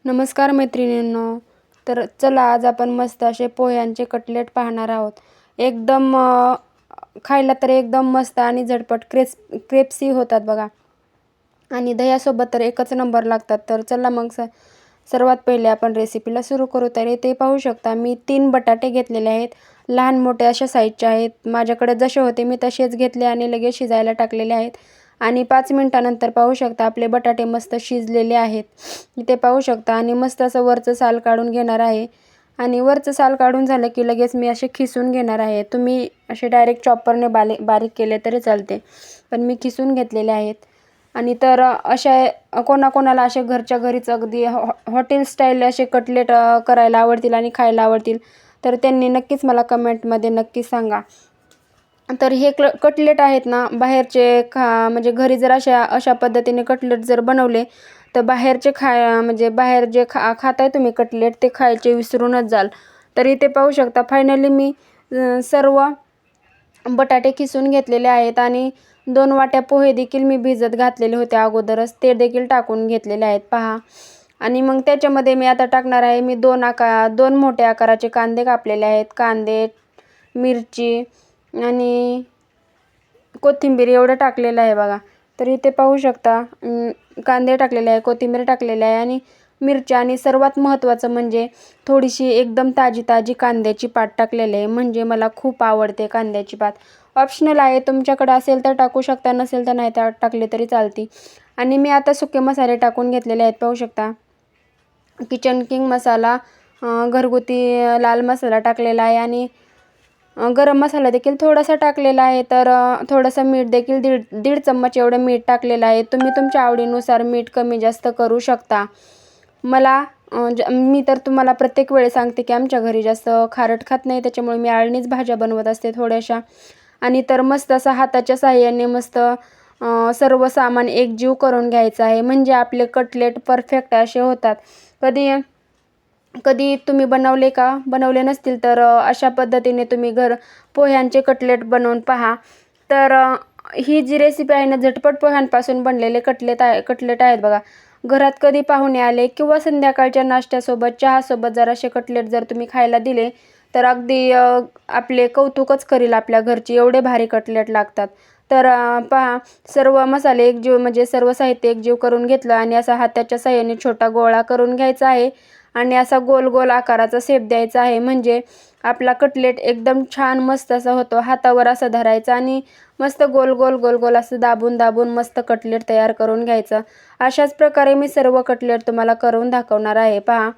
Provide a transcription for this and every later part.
नमस्कार मैत्रिणींनो. तर चला आज आपण मस्त असे पोह्यांचे कटलेट पाहणार आहोत. एकदम खायला तर एकदम मस्त आणि झटपट क्रेप्सी होतात बघा. आणि दह्यासोबत तर एकच नंबर लागतात. तर चला मग सर्वात पहिले आपण रेसिपीला सुरू करू. तर इथे पाहू शकता मी 3 बटाटे घेतलेले आहेत. लहान मोठे अशा साईजचे आहेत. माझ्याकडे जसे होते मी तसेच घेतले आणि लगेच शिजायला टाकलेले आहेत. आणि 5 मिनिटानंतर पाहू शकता आपले बटाटे मस्त शिजलेले आहेत. इथे पाहू शकता आणि मस्त असं वरचं साल काढून घेणार आहे. आणि वरचं साल काढून झालं की लगेच मी असे खिसून घेणार आहे. तुम्ही असे डायरेक्ट चॉपरने बारीक केले तरी चालते, पण मी खिसून घेतलेले आहेत. आणि तर अशा कोणाकोणाला असे घरच्या घरीच अगदी हॉटेल स्टाईल असे कटलेट करायला आवडतील आणि खायला आवडतील, तर त्यांनी नक्कीच मला कमेंटमध्ये नक्की सांगा. तर हे कटलेट आहेत ना, बाहेरचे म्हणजे घरी जर अशा पद्धतीने कटलेट जर बनवले तर बाहेरचे म्हणजे बाहेर जे खाताय तुम्ही कटलेट ते खायचे विसरूनच जाल. तर इथे पाहू शकता फायनली मी सर्व बटाटे किसून घेतलेले आहेत आणि 2 वाट्या पोहे देखील मी भिजत घातलेले होते अगोदरच, ते देखील टाकून घेतलेले आहेत पहा. आणि मग त्याच्यामध्ये मी आता टाकणार आहे मी 2 मोठ्या आकाराचे कांदे कापलेले आहेत. कांदे, मिरची आणि कोथिंबीर एवढं टाकलेलं आहे बघा. तर इथे पाहू शकता कांदे टाकलेले आहे, कोथिंबीर टाकलेली आहे आणि मिरच्या आणि सर्वात महत्त्वाचं म्हणजे थोडीशी एकदम ताजी कांद्याची पात टाकलेली आहे. म्हणजे मला खूप आवडते कांद्याची पात. ऑप्शनल आहे, तुमच्याकडे असेल तर टाकू शकता, नसेल तर नाही टाकले तरी चालते. आणि मी आता सुके मसाले टाकून घेतलेले आहेत पाहू शकता. किचन किंग मसाला, घरगुती लाल मसाला टाकलेला आहे आणि गरम मसाला देखील थोडासा टाकलेला आहे. तर थोडंसं मीठ देखील दीड चम्मच एवढं मीठ टाकलेलं आहे. तुम्ही तुमच्या आवडीनुसार मीठ कमी जास्त करू शकता. मी तर तुम्हाला प्रत्येक वेळेस सांगते की आमच्या घरी जास्त खारट खात नाही, त्याच्यामुळे मी आळणीच भाज्या बनवत असते थोड्याशा. आणि तर मस्त असं हाताच्या साहाय्याने मस्त सर्व सामान एकजीव करून घ्यायचं आहे, म्हणजे आपले कटलेट परफेक्ट असे होतात. कधी तुम्ही बनवले नसतील तर अशा पद्धतीने तुम्ही पोह्यांचे कटलेट बनवून पहा. तर ही जी रेसिपी आहे ना, झटपट पोह्यांपासून बनलेले कटलेट आहेत बघा. घरात कधी पाहुणे आले किंवा संध्याकाळच्या नाश्त्यासोबत, चहासोबत जर असे कटलेट जर तुम्ही खायला दिले तर अगदी आपले कौतुकच करील आपल्या घरची, एवढे भारी कटलेट लागतात. तर पहा, सर्व मसाले एकजीव म्हणजे सर्व साहित्य एकजीव करून घेतलं आणि असा हाताच्या साहाय्याने छोटा गोळा करून घ्यायचा आहे आणि असा गोल गोल आकाराचा शेप द्यायचा आहे. म्हणजे आपला कटलेट एकदम छान मस्त असा होतो. हातावर असं धरायचं आणि मस्त गोल गोल गोल गोल असं दाबून दाबून मस्त कटलेट तयार करून घ्यायचं. अशाच प्रकारे मी सर्व कटलेट तुम्हाला करून दाखवणार आहे पहा.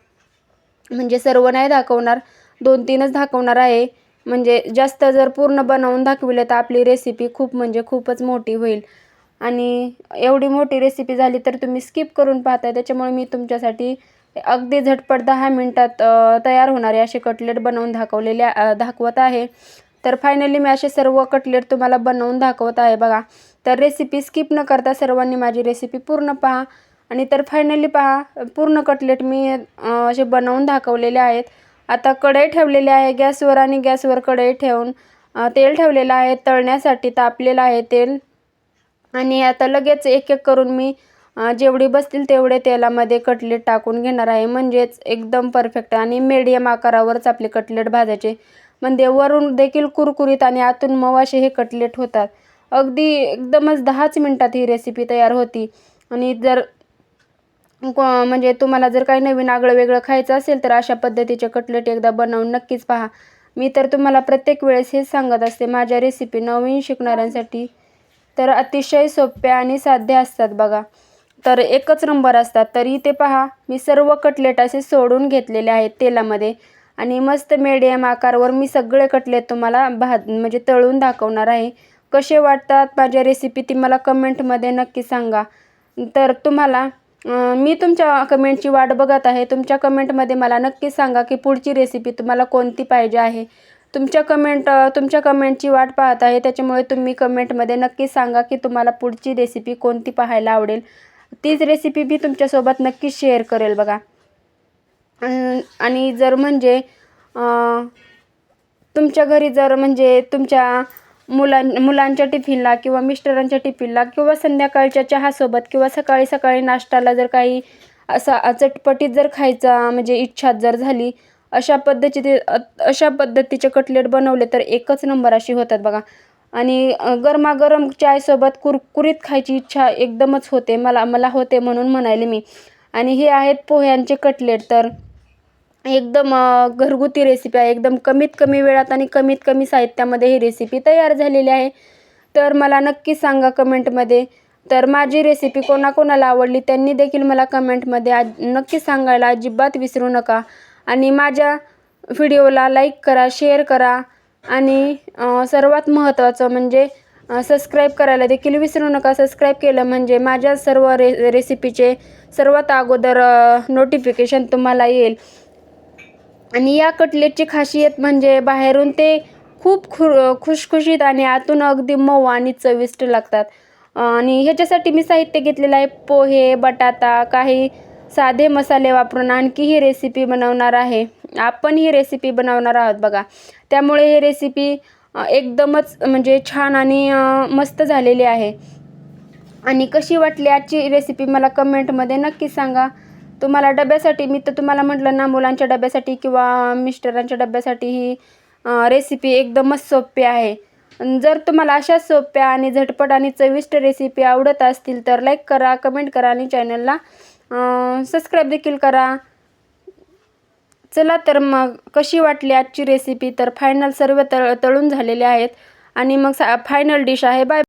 म्हणजे सर्व नाही दाखवणार, 2-3च दाखवणार आहे. म्हणजे जास्त जर पूर्ण बनवून दाखविले तर आपली रेसिपी म्हणजे खूपच मोठी होईल. आणि एवढी मोठी रेसिपी झाली तर तुम्ही स्किप करून पाहताय, त्याच्यामुळे मी तुमच्यासाठी अगदी झटपट 10 मिनिटात तयार होणारे असे कटलेट बनवून दाखवत आहे. तर फायनली मी असे सर्व कटलेट तुम्हाला बनवून दाखवत आहे बघा. तर रेसिपी स्किप न करता सर्वांनी माझी रेसिपी पूर्ण पहा. आणि तर फायनली पहा, पूर्ण कटलेट मी असे बनवून दाखवलेले आहेत. आता कढई ठेवलेली आहे गॅसवर आणि गॅसवर कढई ठेवून तेल ठेवलेलं आहे तळण्यासाठी, तापलेलं आहे तेल. आणि आता लगेच एक एक करून मी जेवढी बसतील तेवढे तेलामध्ये कटलेट टाकून घेणार आहे. म्हणजेच एकदम परफेक्ट आणि मीडियम आकारावरच आपले कटलेट भाजायचे, म्हणजे वरून देखील कुरकुरीत आणि आतून मऊ असे हे कटलेट होतात. अगदी एकदमच 10च मिनिटात ही रेसिपी तयार होती. आणि जर म्हणजे तुम्हाला जर काही नवीन आगळं वेगळं खायचं असेल तर अशा पद्धतीचे कटलेट एकदा बनवून नक्कीच पहा. मी तर तुम्हाला प्रत्येक वेळेस हेच सांगत असते, माझ्या रेसिपी नवीन शिकणाऱ्यांसाठी तर अतिशय सोप्या आणि साध्या असतात बघा. तर एकच नंबर असतात. तर इथे पहा, मी सर्व कटलेट असे सोडून घेतलेले आहेत तेलामध्ये आणि मस्त मीडियम आकारवर मी सगळे कटलेट तुम्हाला म्हणजे तळून दाखवणार आहे. कसे वाटतात माझ्या रेसिपी ती मला कमेंटमध्ये नक्की सांगा. तर मी तुमच्या कमेंटची वाट बघत आहे. तुमच्या कमेंटमध्ये मला नक्की सांगा की पुढची रेसिपी तुम्हाला कोणती पाहिजे आहे. तुमच्या कमेंटची वाट पाहत आहे, त्याच्यामुळे तुम्ही कमेंटमध्ये नक्की सांगा की तुम्हाला पुढची रेसिपी कोणती पाहायला आवडेल. तीच रेसिपी मी तुमच्यासोबत नक्की शेअर करेल बघा. आणि जर म्हणजे तुमच्या घरी जर म्हणजे तुमच्या मुलांच्या टिफिनला किंवा मिस्टरांच्या टिफिनला किंवा संध्याकाळच्या चहासोबत किंवा सकाळी नाश्त्याला जर काही असा चटपटीत जर खायचा म्हणजे इच्छा जर झाली, अशा पद्धतीचे कटलेट बनवले तर एकच नंबर अशी होतात बघा. आणि गरमागरम चायसोबत कुरकुरीत खायची इच्छा एकदमच होते, मला होते म्हणून म्हणाले मी. आणि हे आहेत पोह्यांचे कटलेट. तर एकदम घरगुती रेसिपी आहे. एकदम कमीत कमी वेळात आणि कमीत कमी साहित्यामध्ये ही रेसिपी तयार झालेली आहे. तर मला नक्की सांगा कमेंटमध्ये. तर माझी रेसिपी कोणाकोणाला आवडली त्यांनी देखील मला कमेंटमध्ये नक्की सांगायला अजिबात विसरू नका. आणि माझ्या व्हिडिओला लाईक करा, शेअर करा आणि सर्वात महत्त्वाचं म्हणजे सबस्क्राईब करायला देखील विसरू नका. सबस्क्राईब केलं म्हणजे माझ्या सर्व रेसिपीचे सर्वात अगोदर नोटिफिकेशन तुम्हाला येईल. आणि या कटलेटची खासियत म्हणजे बाहेरून ते खूप खुशखुशीत आणि आतून अगदी मऊ आणि चविष्ट लागतात. आणि ह्याच्यासाठी मी साहित्य घेतलेलं आहे पोहे, बटाटा, काही साधे मसाले वापरून आणखी ही रेसिपी बनवणार आहे. आपण ही रेसिपी बनवणार आहोत बघा. त्यामुळे ही रेसिपी एकदमच म्हणजे छान आणि मस्त झालेली आहे. आणि कशी वाटली आजची रेसिपी मला कमेंटमध्ये नक्की सांगा. तुम्हाला डब्यासाठी मी तर तुम्हाला म्हटलं ना, मुलांच्या डब्यासाठी किंवा मिस्टरांच्या डब्यासाठी ही रेसिपी एकदमच सोपी आहे. जर तुम्हाला अशा सोप्या आणि झटपट आणि चविष्ट रेसिपी आवडत असतील तर लाईक करा, कमेंट करा आणि चॅनलला सबस्क्राईब देखील करा. चला तर मग कशी वाटली आजची रेसिपी. तर फायनल सर्व तळून झालेले आहेत आणि मग फायनल डिश आहे. बाय.